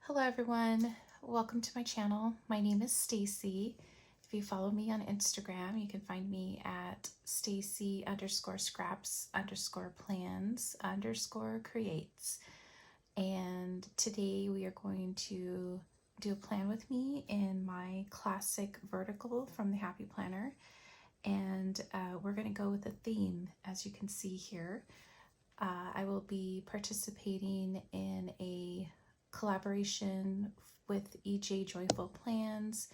Hello everyone, welcome to my channel. My name is Stacy. If you follow me on Instagram, you can find me at Stacy_scraps_plans_creates. And today we are going to do a plan with me in my classic vertical from the Happy Planner. And we're going to go with a theme, as you can see here. I will be participating in a collaboration with EJ Joyful Plans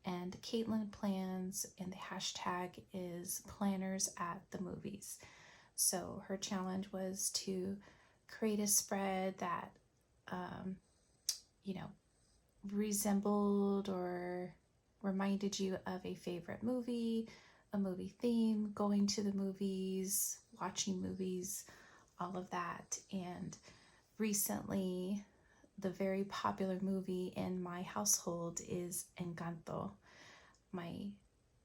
and Caitlin Plans, and the hashtag is Planners at the Movies. So her challenge was to create a spread that resembled or reminded you of a favorite movie, a movie theme, going to the movies, watching movies, all of that. And recently, the very popular movie in my household is Encanto. My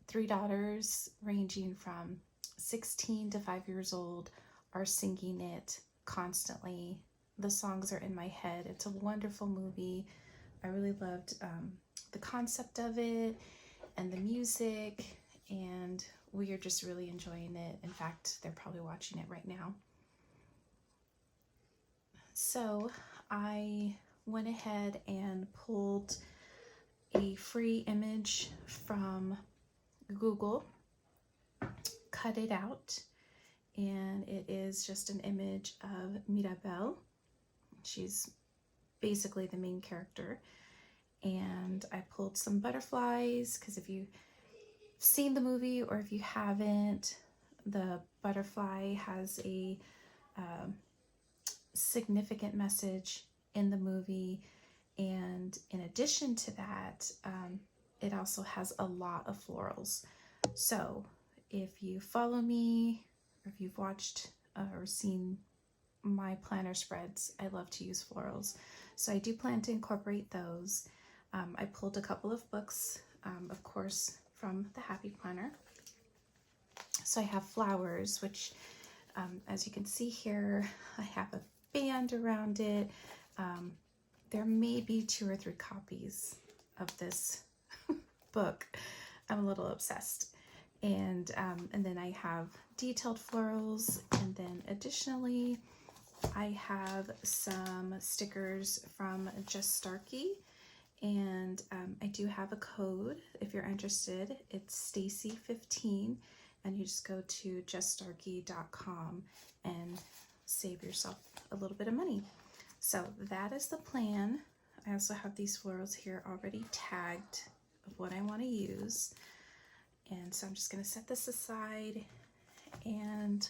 three daughters, ranging from 16 to 5 years old, are singing it constantly. The songs are in my head. It's a wonderful movie. I really loved the concept of it and the music, and we are just really enjoying it. In fact, they're probably watching it right now. So I went ahead and pulled a free image from Google, cut it out, and it is just an image of Mirabelle. She's basically the main character. And I pulled some butterflies, because if you've seen the movie or if you haven't, the butterfly has a significant message in the movie. And in addition to that, it also has a lot of florals. So if you follow me, or if you've watched or seen my planner spreads, I love to use florals. So I do plan to incorporate those. I pulled a couple of books, of course, from the Happy Planner. So I have flowers, which, as you can see here, I have a band around it. There may be 2 or 3 copies of this book. I'm a little obsessed. And then I have detailed florals, and then additionally I have some stickers from Just Starkey, and I do have a code if you're interested. It's Stacy15, and you just go to juststarkey.com and save yourself a little bit of money. So that is the plan. I also have these florals here already tagged of what I want to use. And so I'm just going to set this aside and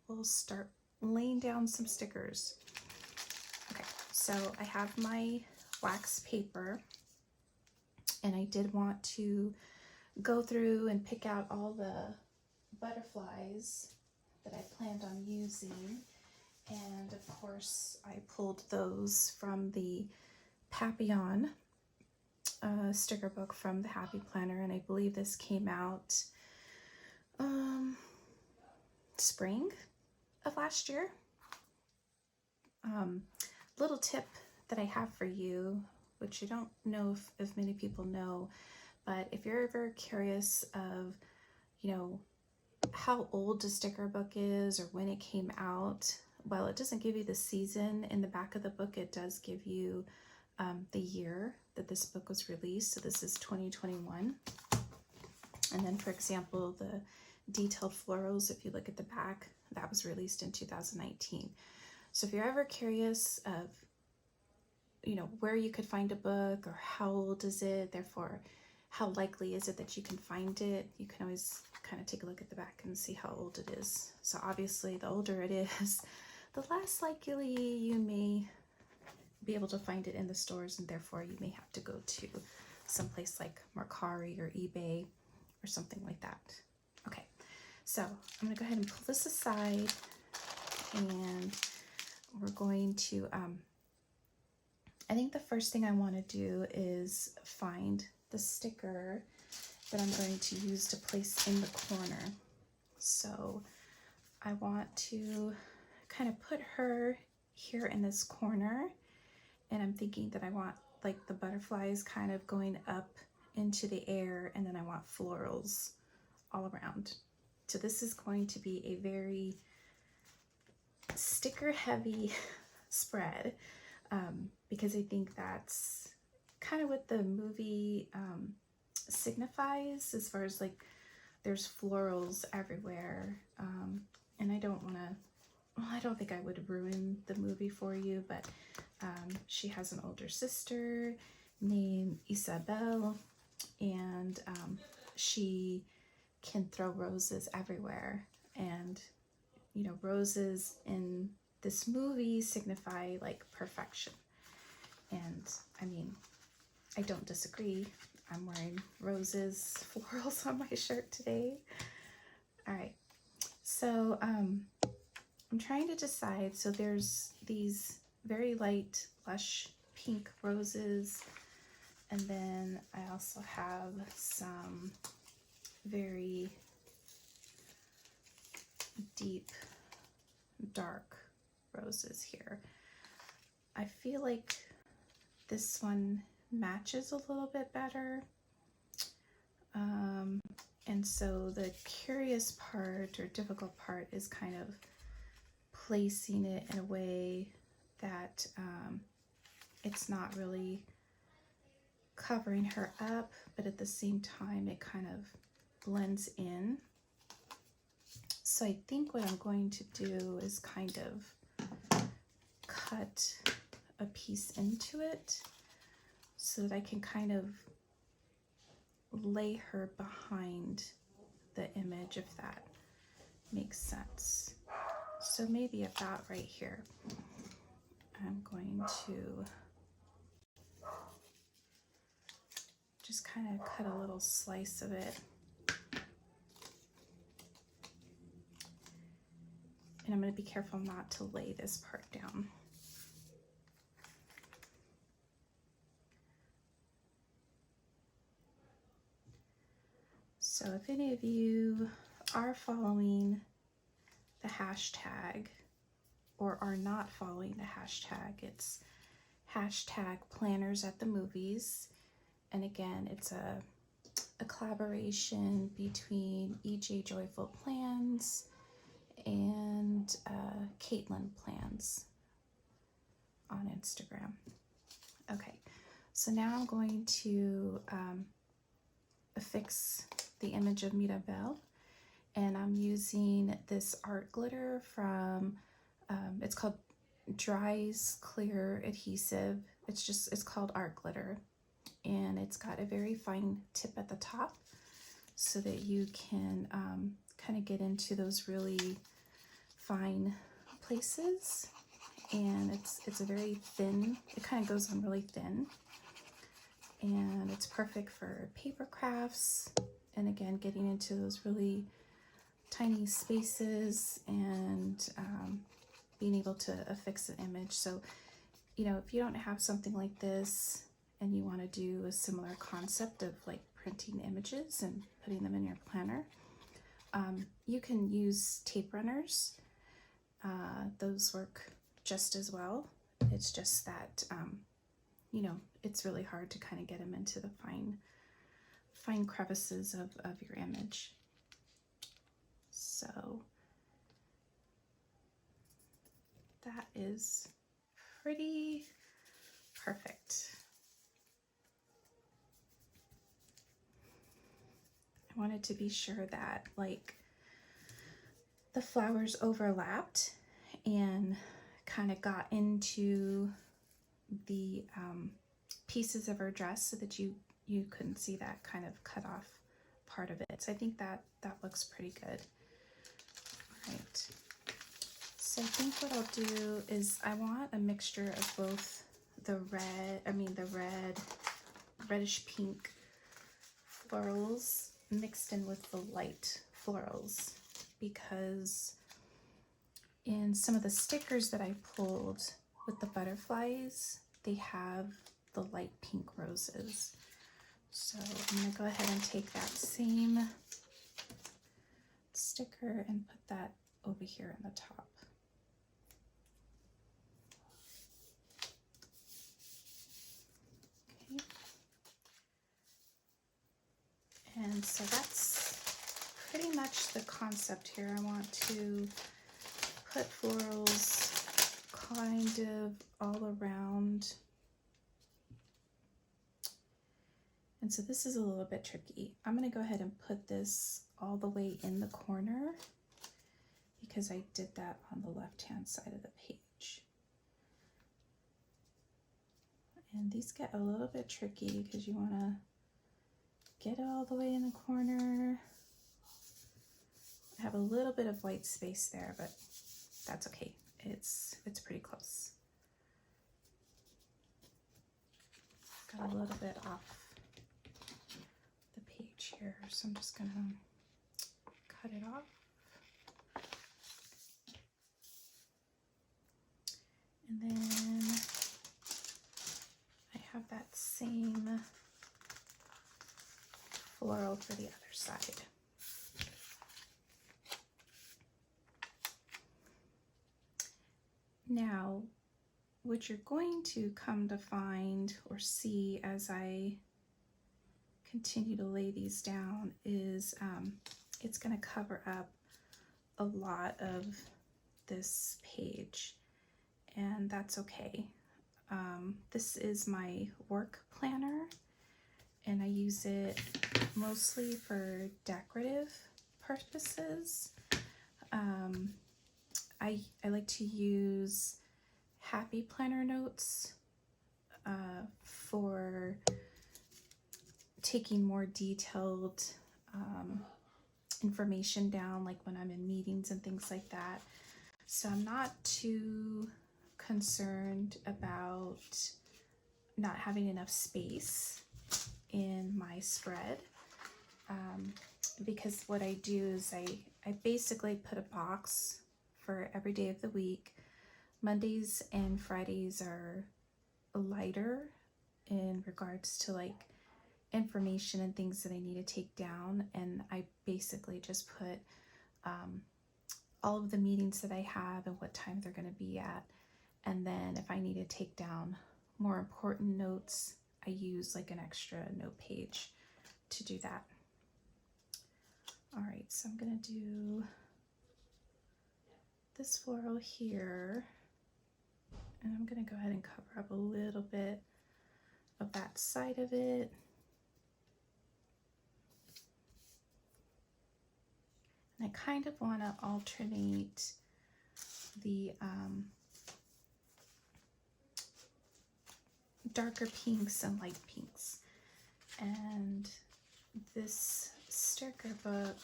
we'll start laying down some stickers. Okay, so I have my wax paper, and I did want to go through and pick out all the butterflies that I planned on using. And of course, I pulled those from the Papillon sticker book from the Happy Planner, and I believe this came out spring of last year. Little tip that I have for you, which I don't know if many people know, but if you're ever curious of, how old a sticker book is or when it came out, well, it doesn't give you the season in the back of the book. It does give you the year that this book was released. So this is 2021. And then, for example, the detailed florals, if you look at the back, that was released in 2019. So if you're ever curious of, where you could find a book, or how old is it, therefore how likely is it that you can find it, you can always kind of take a look at the back and see how old it is. So obviously the older it is, the less likely you may be able to find it in the stores, and therefore you may have to go to someplace like Mercari or eBay or something like that. Okay, so I'm gonna go ahead and pull this aside, and we're going to, I think the first thing I want to do is find the sticker that I'm going to use to place in the corner. So I want to kind of put her here in this corner, and I'm thinking that I want like the butterflies kind of going up into the air, and then I want florals all around. So this is going to be a very sticker heavy spread, because I think that's kind of what the movie signifies, as far as like there's florals everywhere, and I don't want to, well, I don't think I would ruin the movie for you, but she has an older sister named Isabel, and she can throw roses everywhere. And, you know, roses in this movie signify like perfection. And I mean, I don't disagree. I'm wearing roses, florals on my shirt today. All right, so I'm trying to decide. So there's these very light, lush pink roses, and then I also have some very deep, dark roses here. I feel like this one matches a little bit better. And so the curious part or difficult part is kind of placing it in a way that it's not really covering her up, but at the same time it kind of blends in. So I think what I'm going to do is kind of cut a piece into it so that I can kind of lay her behind the image, if that makes sense. So maybe about right here, I'm going to just kind of cut a little slice of it. And I'm going to be careful not to lay this part down. So if any of you are following the hashtag or are not following the hashtag, it's hashtag planners at the movies. And again, it's a collaboration between EJ Joyful Plans and Caitlin Plans on Instagram. Okay, so now I'm going to affix the image of Mirabelle, and I'm using this art glitter from, it's called Dries Clear Adhesive. It's called art glitter, and it's got a very fine tip at the top so that you can kind of get into those really fine places. And it's a very thin, it kind of goes on really thin, and it's perfect for paper crafts, and again getting into those really tiny spaces and being able to affix an image. So, you know, if you don't have something like this and you want to do a similar concept of like printing images and putting them in your planner, you can use tape runners. Those work just as well. It's just that, you know, it's really hard to kind of get them into the fine crevices of your image. So that is pretty perfect. I wanted to be sure that like the flowers overlapped and kind of got into the pieces of her dress so that you couldn't see that kind of cut off part of it. So I think that looks pretty good. All right. So I think what I'll do is I want a mixture of both the reddish pink florals mixed in with the light florals, because in some of the stickers that I pulled with the butterflies, they have the light pink roses. So I'm going to go ahead and take that same sticker and put that over here in the top. And so that's pretty much the concept here. I want to put florals kind of all around. And so this is a little bit tricky. I'm going to go ahead and put this all the way in the corner because I did that on the left-hand side of the page. And these get a little bit tricky because you want to get it all the way in the corner. I have a little bit of white space there, but that's okay. It's pretty close. Got a little bit off the page here, so I'm just gonna cut it off. And then I have that same floral for the other side. Now, what you're going to come to find or see as I continue to lay these down is it's going to cover up a lot of this page, and that's okay. This is my work planner, and I use it mostly for decorative purposes. I like to use happy planner notes for taking more detailed information down, like when I'm in meetings and things like that. So I'm not too concerned about not having enough space in my spread, because what I do is I basically put a box for every day of the week. Mondays and Fridays are lighter in regards to like information and things that I need to take down, and I basically just put all of the meetings that I have and what time they're going to be at, and then if I need to take down more important notes, I use like an extra note page to do that. All right, so I'm going to do this floral here, and I'm going to go ahead and cover up a little bit of that side of it. And I kind of want to alternate the darker pinks and light pinks. And this sticker book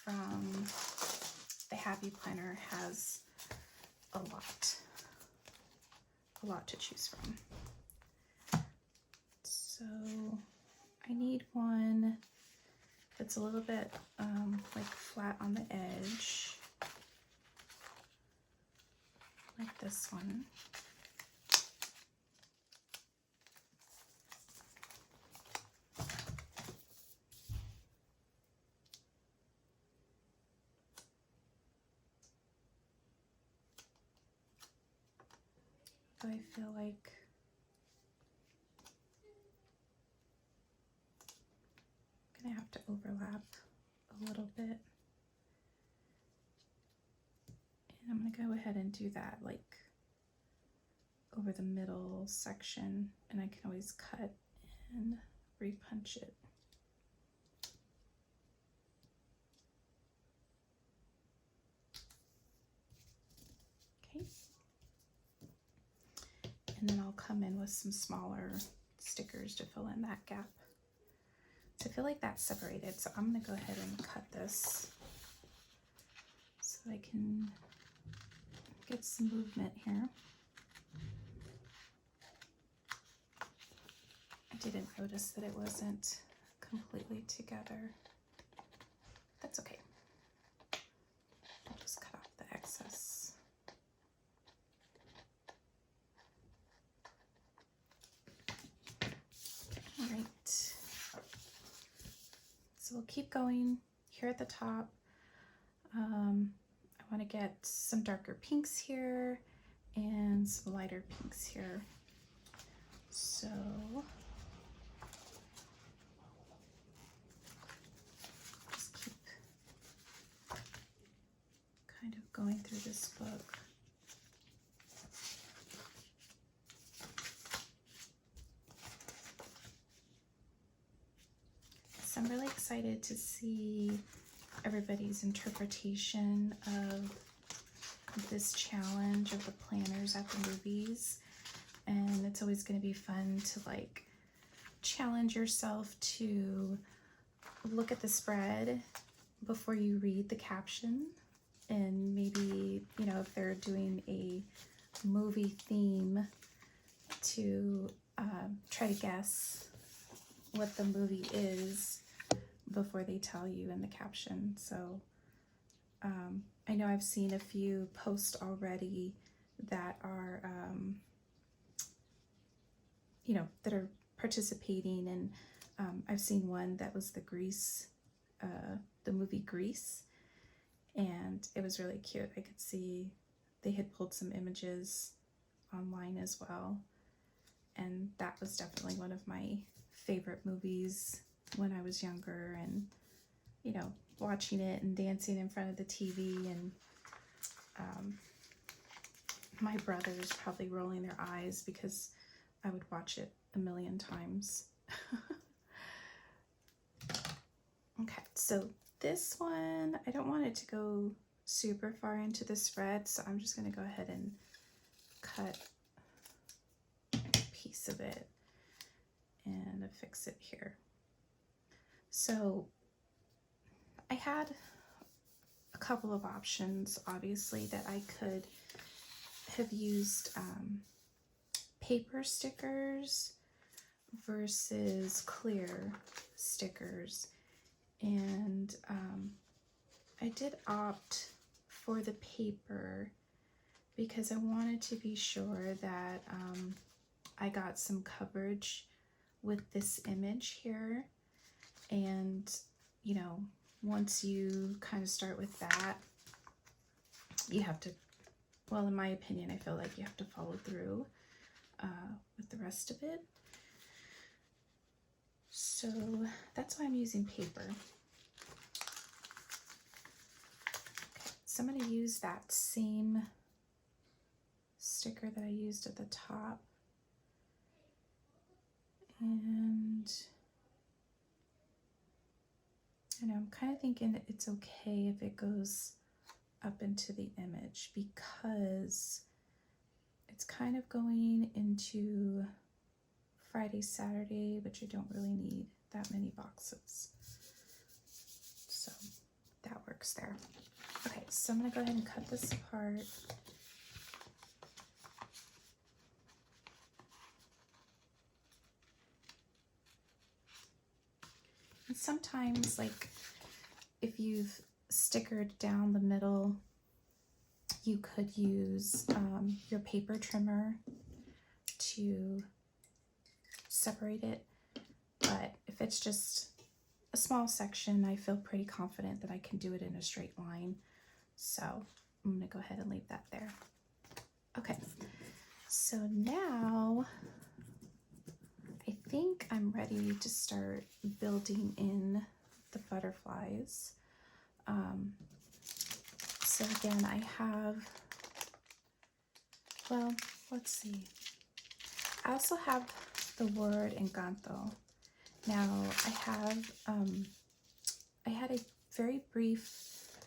from the Happy Planner has a lot to choose from. So I need one that's a little bit like flat on the edge, like this one. So I feel like I'm gonna have to overlap a little bit, and I'm gonna go ahead and do that like over the middle section, and I can always cut and repunch it. Okay. And then I'll come in with some smaller stickers to fill in that gap. So I feel like that's separated, so I'm going to go ahead and cut this so I can get some movement here. I didn't notice that it wasn't completely together. That's okay. I'll just cut off the excess. All right. So we'll keep going here at the top. I want to get some darker pinks here and some lighter pinks here. So going through this book. So I'm really excited to see everybody's interpretation of this challenge of the planners at the movies. And it's always going to be fun to like challenge yourself to look at the spread before you read the caption, and maybe, you know, if they're doing a movie theme, to try to guess what the movie is before they tell you in the caption. So I know I've seen a few posts already that are you know, that are participating, and I've seen one that was the movie Grease, and it was really cute. I could see they had pulled some images online as well, and that was definitely one of my favorite movies when I was younger, and you know, watching it and dancing in front of the TV, and my brothers probably rolling their eyes because I would watch it a million times. Okay, so this one, I don't want it to go super far into the spread, so I'm just going to go ahead and cut a piece of it and affix it here. So I had a couple of options, obviously, that I could have used paper stickers versus clear stickers, and I did opt for the paper because I wanted to be sure that I got some coverage with this image here. And you know, once you kind of start with that, you have to, well, in my opinion, I feel like you have to follow through with the rest of it. So that's why I'm using paper. Okay, so I'm going to use that same sticker that I used at the top. And I know, I'm kind of thinking it's okay if it goes up into the image because it's kind of going into Friday, Saturday, which I don't really need that many boxes. So that works there. Okay, so I'm gonna go ahead and cut this apart. And sometimes, like, if you've stickered down the middle, you could use your paper trimmer to separate it. But if it's just a small section, I feel pretty confident that I can do it in a straight line. So I'm gonna go ahead and leave that there. Okay, so now I think I'm ready to start building in the butterflies. So again, I have, well, let's see. I also have the word Encanto. Now I have, I had a very brief,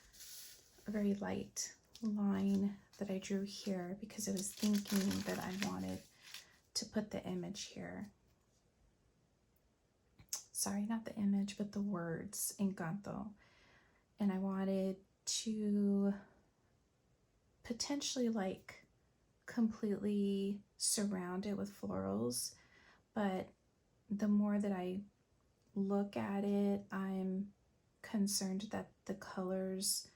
very light line that I drew here because I was thinking that I wanted to put the image here. Sorry, not the image, but the words Encanto. And I wanted to potentially like completely surround it with florals, but the more that I look at it, I'm concerned that the colors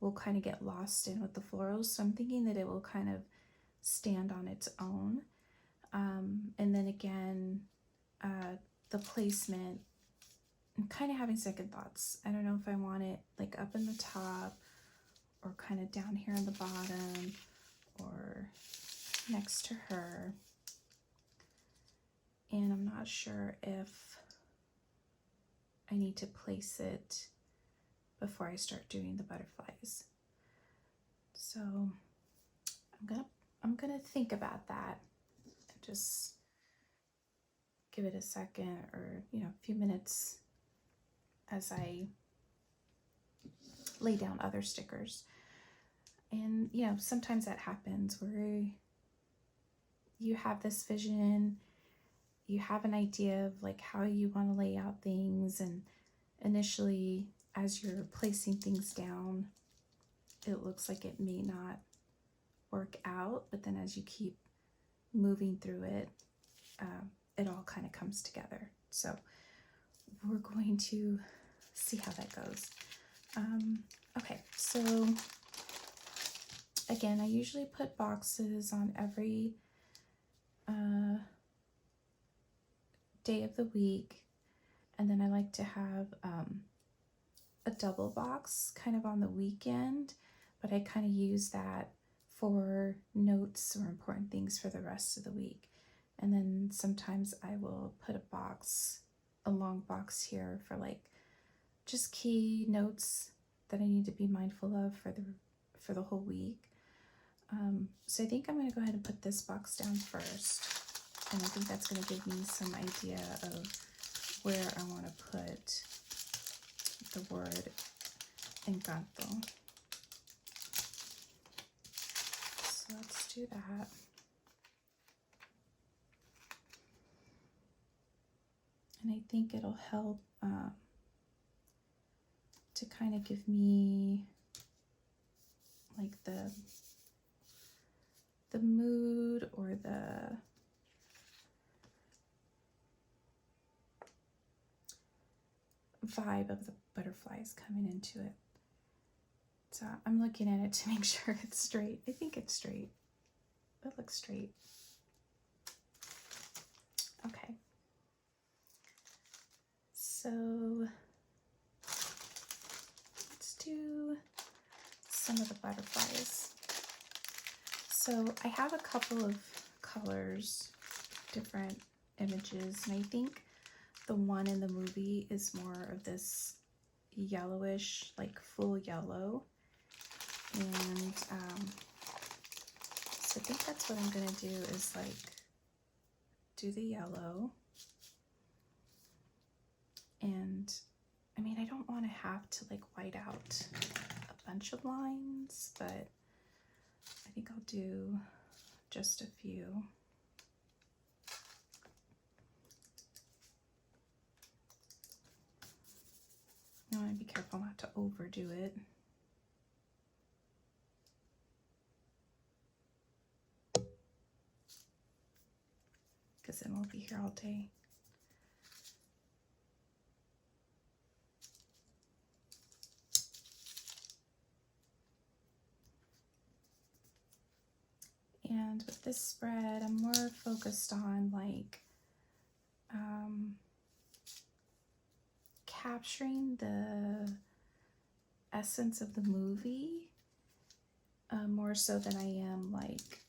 will kind of get lost in with the florals. So I'm thinking that it will kind of stand on its own. And then again, the placement, I'm kind of having second thoughts. I don't know if I want it like up in the top or kind of down here on the bottom or next to her. And I'm not sure if I need to place it before I start doing the butterflies. So I'm gonna think about that. Just give it a second, or a few minutes as I lay down other stickers. And sometimes that happens where you have this vision, you have an idea of like how you want to lay out things, and initially as you're placing things down, it looks like it may not work out, but then as you keep moving through it, it all kind of comes together. So we're going to see how that goes. Okay, so again, I usually put boxes on every day of the week, and then I like to have a double box kind of on the weekend, but I kind of use that for notes or important things for the rest of the week. And then sometimes I will put a long box here for like just key notes that I need to be mindful of for the whole week. So I think I'm going to go ahead and put this box down first, and I think that's going to give me some idea of where I want to put the word Encanto. So let's do that. And I think it'll help to kind of give me like the mood or the vibe of the butterflies coming into it. So I'm looking at it to make sure it's straight. I think it's straight. It looks straight. Okay. So let's do some of the butterflies. So I have a couple of colors, different images, and I think the one in the movie is more of this yellowish, like full yellow. And so I think that's what I'm gonna do, is like do the yellow. And I mean, I don't want to have to like white out a bunch of lines, but I think I'll do just a few. I want to be careful not to overdo it. Because then we'll be here all day. And with this spread, I'm more focused on like capturing the essence of the movie more so than I am like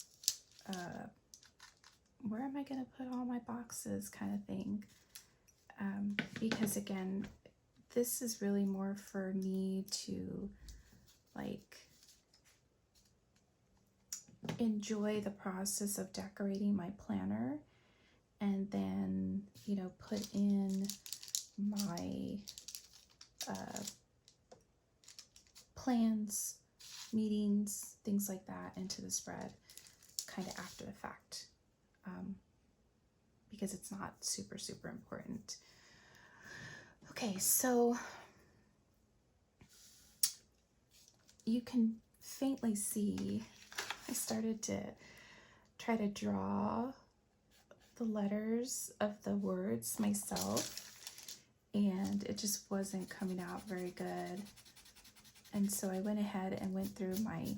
where am I gonna put all my boxes kind of thing, because again, this is really more for me to like enjoy the process of decorating my planner, and then put in my plans, meetings, things like that into the spread kind of after the fact, because it's not super important. Okay, so you can faintly see I started to try to draw the letters of the words myself, and it just wasn't coming out very good. And so I went ahead and went through my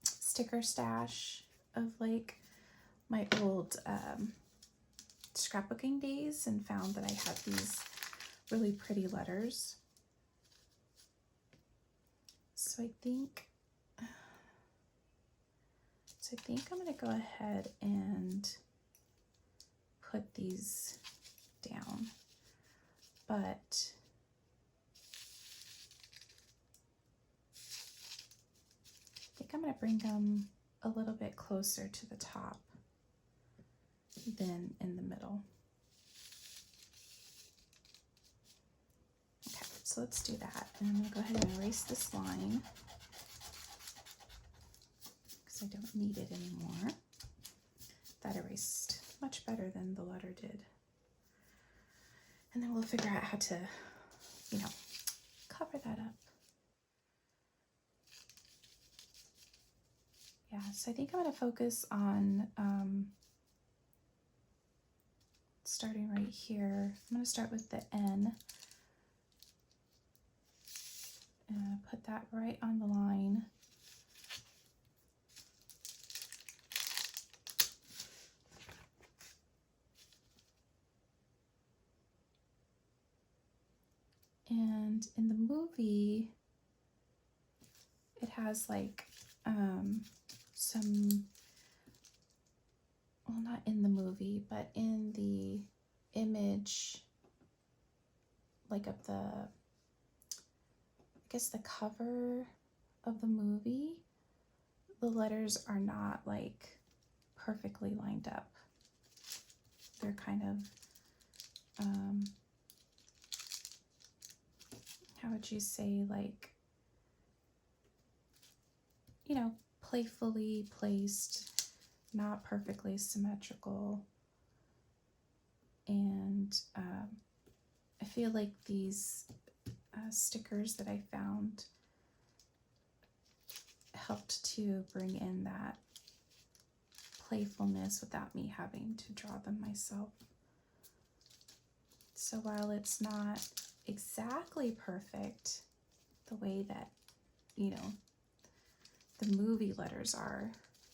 sticker stash of like my old scrapbooking days, and found that I had these really pretty letters. So I think I'm going to go ahead and put these down. But think I'm going to bring them a little bit closer to the top than in the middle. Okay, so let's do that. And I'm going to go ahead and erase this line because I don't need it anymore. That erased much better than the letter did. And then we'll figure out how to, you know, cover that up. Yeah, so I think I'm going to focus on starting right here. I'm going to start with the N. And put that right on the line. And in the movie, it has like some, well, not in the movie, but in the image, like of the, I guess the cover of the movie, the letters are not like perfectly lined up. They're kind of, how would you say, like, you know, playfully placed, not perfectly symmetrical. And I feel like these stickers that I found helped to bring in that playfulness without me having to draw them myself. So while it's not exactly perfect the way that, you know, the movie letters are,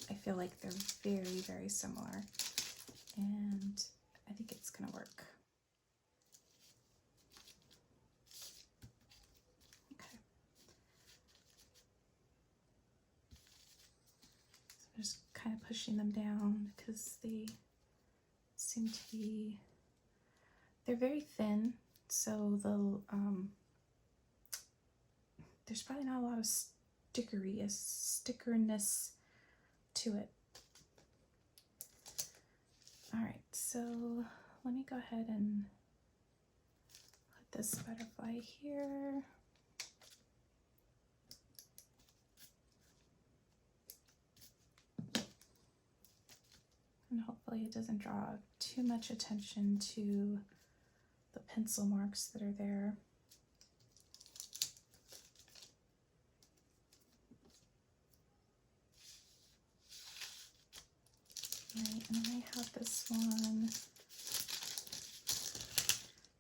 I feel like they're very, very similar, and I think it's gonna work. Okay. So I'm just kind of pushing them down because they seem to be, they're very thin, so the there's probably not a lot of stickerness to it. All right, so let me go ahead and put this butterfly here. And hopefully it doesn't draw too much attention to the pencil marks that are there. Right, and then I have this one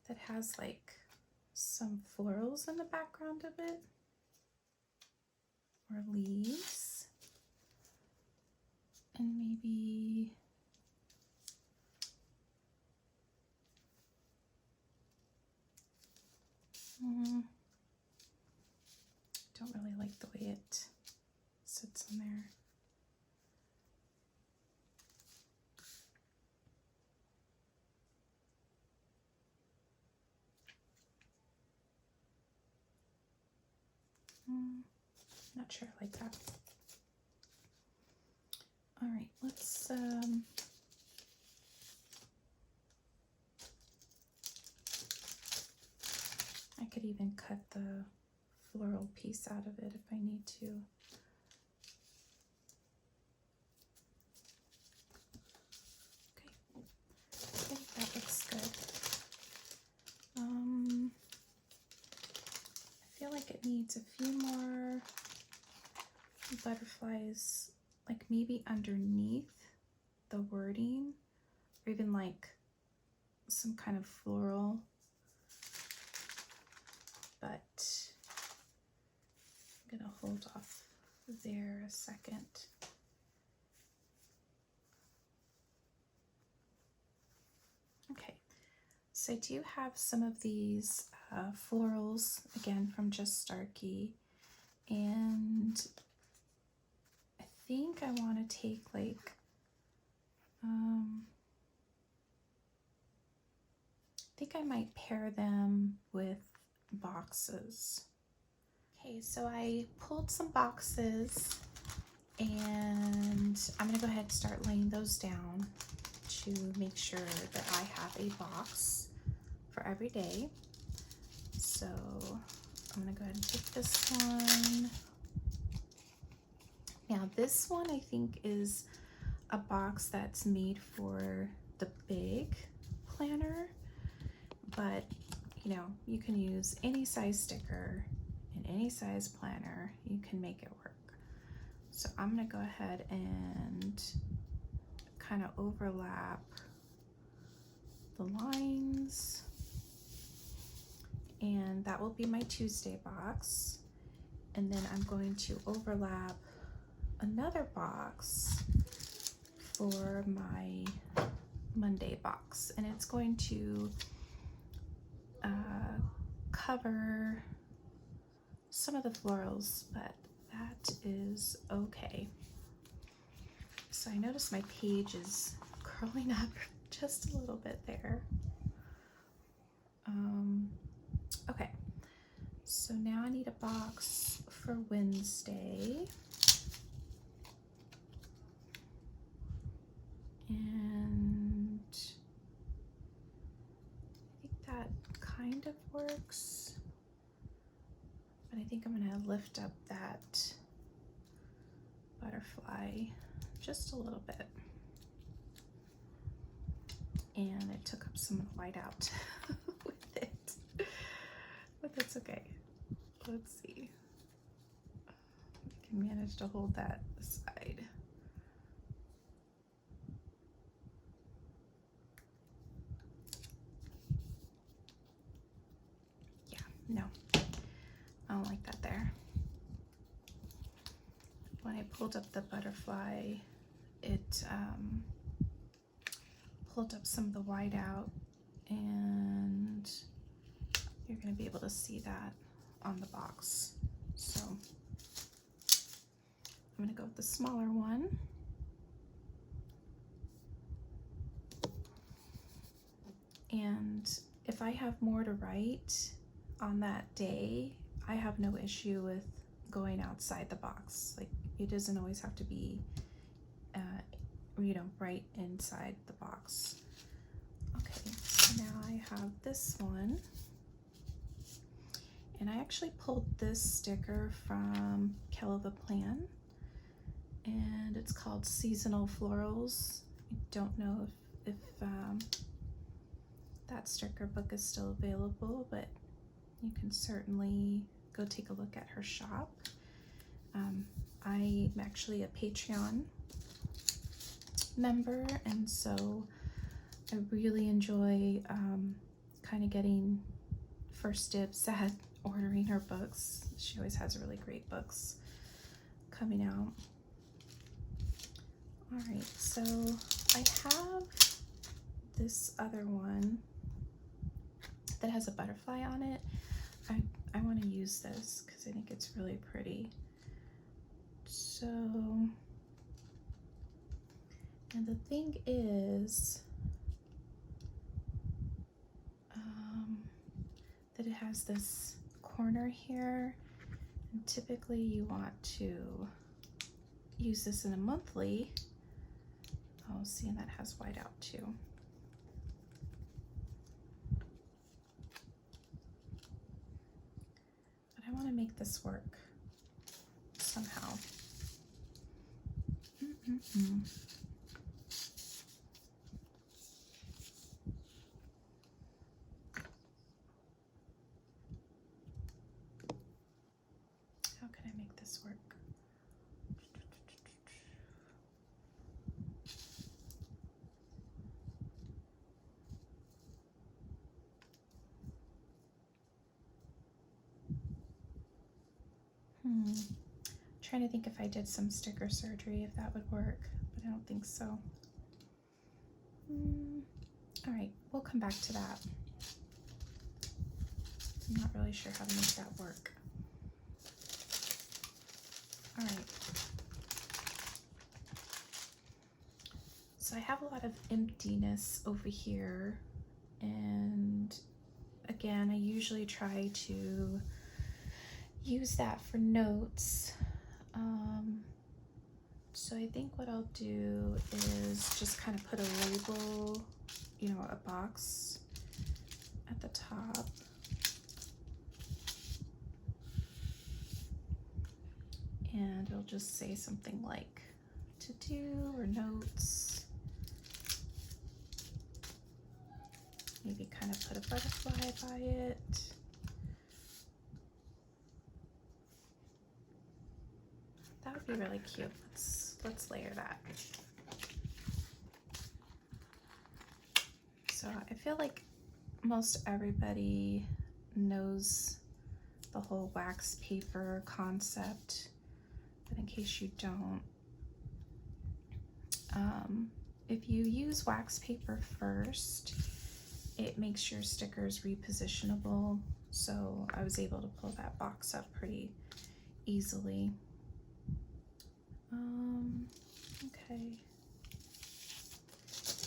that has like some florals in the background of it, or leaves, and maybe don't really like the way it sits on there. Not sure I like that. All right, let's I could even cut the floral piece out of it if I need to. Okay, I think that looks good. I feel like it needs a few more butterflies, like maybe underneath the wording, or even like some kind of floral, but I'm gonna hold off there a second. Okay, so I do have some of these florals, again from Just Starkey, and I think I want to take like I think I might pair them with boxes. Okay, so I pulled some boxes And I'm going to go ahead and start laying those down to make sure that I have a box for every day. So I'm going to go ahead and pick this one. Now this one I think is a box that's made for the big planner, but you know, you can use any size sticker and any size planner. You can make it work. So I'm going to go ahead and kind of overlap the lines, and that will be my Tuesday box. And then I'm going to overlap another box for my Monday box, and it's going to cover some of the florals, but that is okay. So I notice my page is curling up just a little bit there. Okay, so now I need a box for Wednesday. And I think that kind of works, but I think I'm gonna lift up that butterfly just a little bit. And it took up some of the white out with it, but that's okay. Let's see. I can manage to hold that aside. Yeah, no, I don't like that there. When I pulled up the butterfly, it pulled up some of the white out, and you're going to be able to see that on the box. So I'm going to go with the smaller one. And if I have more to write on that day, I have no issue with going outside the box. Like, it doesn't always have to be you know, right inside the box. Okay, so now I have this one, and I actually pulled this sticker from Kelly the Plan, and it's called Seasonal Florals. I don't know if that sticker book is still available, but you can certainly go take a look at her shop. I'm actually a Patreon member, and so I really enjoy kind of getting first dibs at ordering her books. She always has really great books coming out. All right, so I have this other one that has a butterfly on it. I want to use this because I think it's really pretty. So, and the thing is that it has this corner here, and typically you want to use this in a monthly. Oh, see, and that has white out too. But I want to make this work somehow. How can I make this work? Trying to think if I did some sticker surgery, if that would work, but I don't think so. All right, we'll come back to that. I'm not really sure how to make that work. All right. So I have a lot of emptiness over here, and again, I usually try to use that for notes. So I think what I'll do is just kind of put a label, you know, a box at the top. And it'll just say something like to do or notes. Maybe kind of put a butterfly by it. That would be really cute. Let's layer that. So I feel like most everybody knows the whole wax paper concept, but in case you don't, if you use wax paper first, it makes your stickers repositionable. So I was able to pull that box up pretty easily. Okay.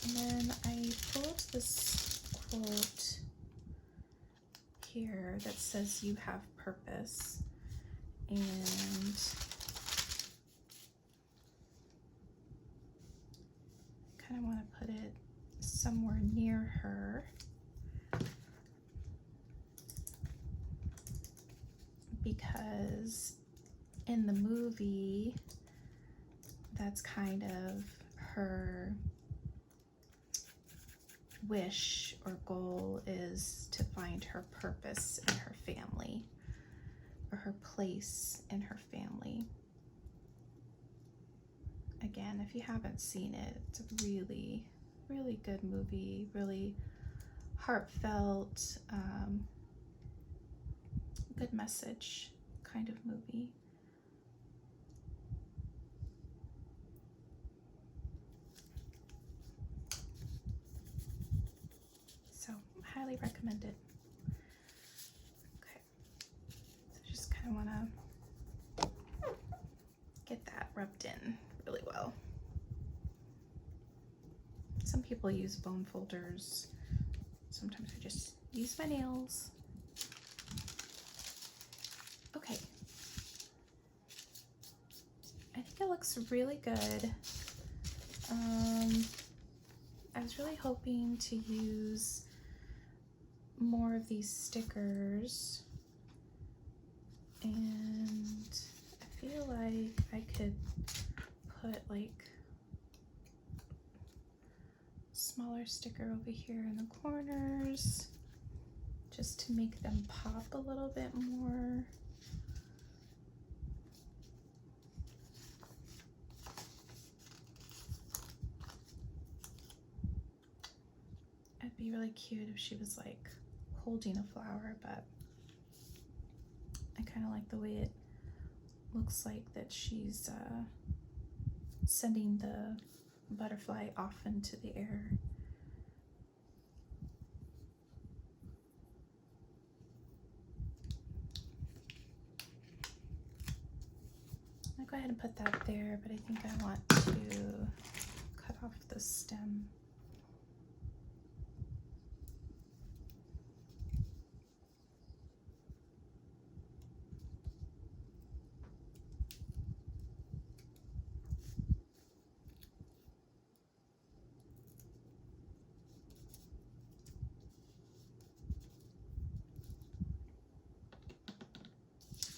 And then I pulled this quote here that says you have purpose, and kind of want to put it somewhere near her. Because in the movie, that's kind of her wish or goal, is to find her purpose in her family, or her place in her family. Again, if you haven't seen it, it's a really, really good movie, really heartfelt, good message kind of movie. So highly recommend it. Okay, so just kind of want to get that rubbed in really well. Some people use bone folders. Sometimes I just use my nails. Okay. I think it looks really good. I was really hoping to use more of these stickers, and I feel like I could put like a smaller sticker over here in the corners just to make them pop a little bit more. It'd be really cute if she was like holding a flower, but I kind of like the way it looks like that she's sending the butterfly off into the air. I'll go ahead and put that there, but I think I want to cut off the stem.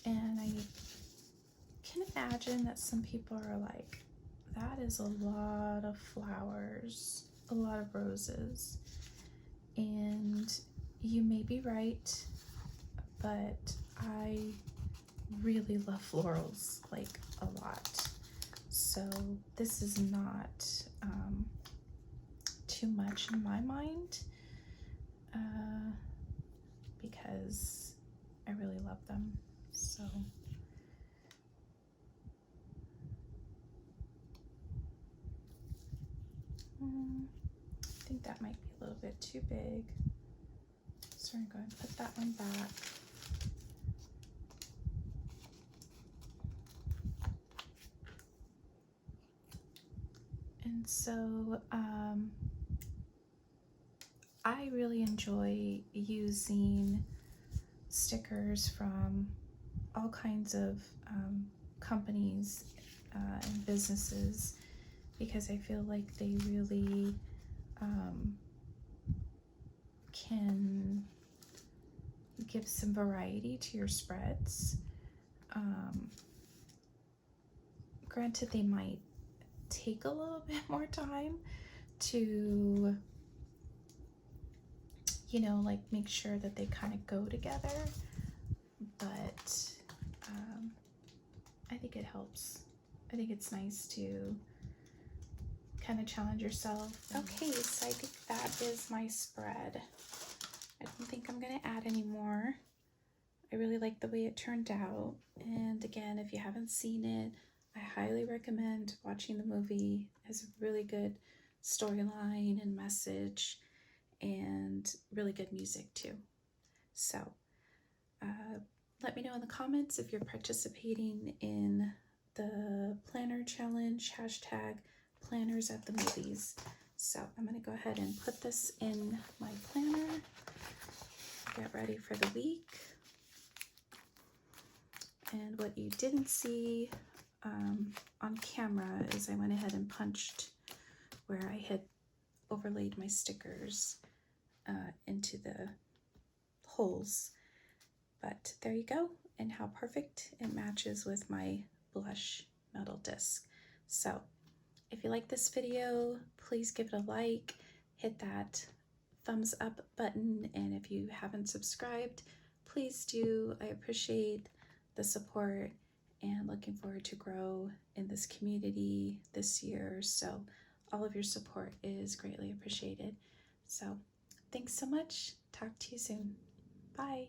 And I can imagine that some people are like, that is a lot of flowers, a lot of roses. And you may be right, but I really love florals, like a lot. So this is not too much in my mind, because I really love them. So I think that might be a little bit too big. So I'm going to put that one back. And so I really enjoy using stickers from all kinds of companies and businesses, because I feel like they really can give some variety to your spreads. Granted, they might take a little bit more time to, you know, like make sure that they kind of go together, but I think it helps. I think it's nice to kind of challenge yourself. Okay, so I think that is my spread. I don't think I'm gonna add any more. I really like the way it turned out. And again, if you haven't seen it, I highly recommend watching the movie. It has a really good storyline and message and really good music too. So let me know in the comments if you're participating in the planner challenge, hashtag planners at the movies. So I'm gonna go ahead and put this in my planner, get ready for the week. And what you didn't see on camera is I went ahead and punched where I had overlaid my stickers into the holes. But there you go, and how perfect it matches with my blush metal disc. So if you like this video, please give it a like, hit that thumbs up button, and if you haven't subscribed, please do. I appreciate the support and looking forward to grow in this community this year. So all of your support is greatly appreciated. So thanks so much. Talk to you soon. Bye.